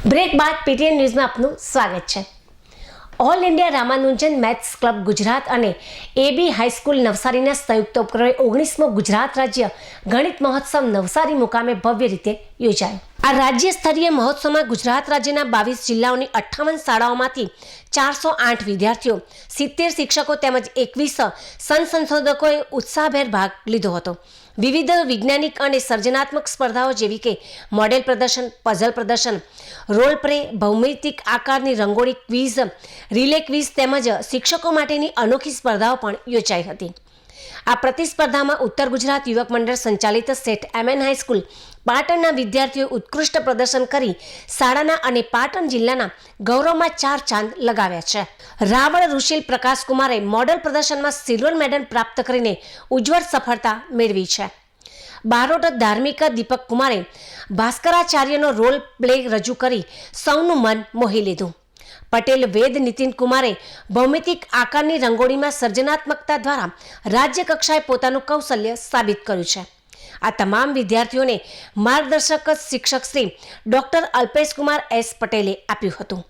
Break બાદ PTN ન્યૂઝમાં આપનું સ્વાગત છે। All India Ramanujan maths club Gujarat અને એબી હાઈસ્કૂલ નવસારીના સંયુક્ત ઉપક્રમે 19મો ગુજરાત રાજ્ય ગણિત મહોત્સવ નવસારી મુકામે ભવ્ય રીતે યોજાયો। આ રાજ્ય સ્તરીય મહોત્સવમાં ગુજરાત રાજ્યના 22 જિલ્લાઓની 58 શાળાઓમાંથી 408 વિદ્યાર્થીઓ, 70 શિક્ષકો તેમજ 21 સંશોધકોએ ઉત્સાહભેર ભાગ લીધો હતો। વિવિધ વૈજ્ઞાનિક અને સર્જનાત્મક સ્પર્ધાઓ જેવી કે મોડેલ પ્રદર્શન, પઝલ પ્રદર્શન, રોલ પ્લે, ભૌમિતિક આકારની રંગોળી ક્વિઝ, રિલે ક્વિઝ તેમજ શિક્ષકો માટેની અનોખી સ્પર્ધાઓ પણ યોજાઈ હતી। આ પ્રતિસ્પર્ધામાં ઉત્તર ગુજરાત યુવક મંડળ સંચાલિત સેટ એમએન હાઈસ્કૂલ પાટણના વિદ્યાર્થીઓએ ઉત્કૃષ્ટ પ્રદર્શન કરી શાળાના અને પાટણ જિલ્લાના ગૌરવમાં 4 ચાંદ લગાવ્યા છે। રાવળ ઋષિલ પ્રકાશકુમારે મોડલ પ્રદર્શનમાં સિલ્વર મેડલ પ્રાપ્ત કરીને ઉજ્જવળ સફળતા મેળવી છે। બારોટ ધાર્મિક દીપક કુમારે ભાસ્કરાચાર્યનો રોલ પ્લે રજૂ કરી સૌનું મન મોહી લીધું। પટેલ વેદ નીતિન કુમારે ભૌમિતિક આકારની રંગોળીમાં સર્જનાત્મકતા દ્વારા રાજ્ય કક્ષાએ પોતાનું કૌશલ્ય સાબિત કર્યું છે। આ તમામ વિદ્યાર્થીઓને માર્ગદર્શક શિક્ષક શ્રી ડોક્ટર અલ્પેશ કુમાર એસ પટેલે આપ્યું હતું।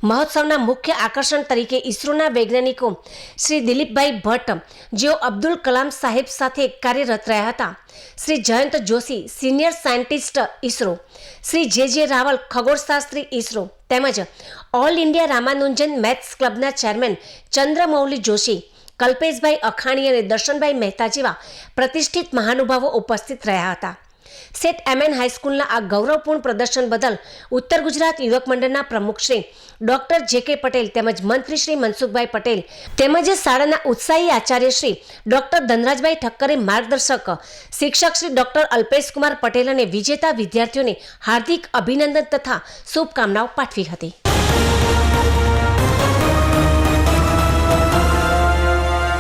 મહોત્સવના મુખ્ય આકર્ષણ તરીકે ઇસરોના વૈજ્ઞાનિકો શ્રી દિલીપભાઈ ભટ્ટ, જેઓ અબ્દુલ કલામ સાહેબ સાથે કાર્યરત રહ્યા હતા, Shri Jayant Joshi, senior scientist ISRO, Shri J Raval, ખગોળશાસ્ત્રી ઇસરો, તેમજ ઓલ ઇન્ડિયા રામાનુજન મેથ્સ ક્લબના ચેરમેન ચંદ્રમૌલી જોશી, કલ્પેશભાઈ અખાણી અને દર્શનભાઈ મહેતા જેવા પ્રતિષ્ઠિત મહાનુભાવો ઉપસ્થિત રહ્યા હતા। સેટ એમએન હાઈસ્કૂલના આ ગૌરવપૂર્ણ પ્રદર્શન બદલ ઉત્તર ગુજરાત યુવક મંડળના પ્રમુખ શ્રી ડોક્ટર જે.કે. પટેલ તેમજ મંત્રી શ્રી મનસુખભાઈ પટેલ તેમજ શાળાના ઉત્સાહી આચાર્ય શ્રી ડોક્ટર ધનરાજભાઈ ઠક્કરે, માર્ગદર્શક શિક્ષક શ્રી ડોક્ટર અલ્પેશ કુમાર પટેલ અને વિજેતા વિદ્યાર્થીઓને હાર્દિક અભિનંદન તથા શુભકામનાઓ પાઠવી હતી।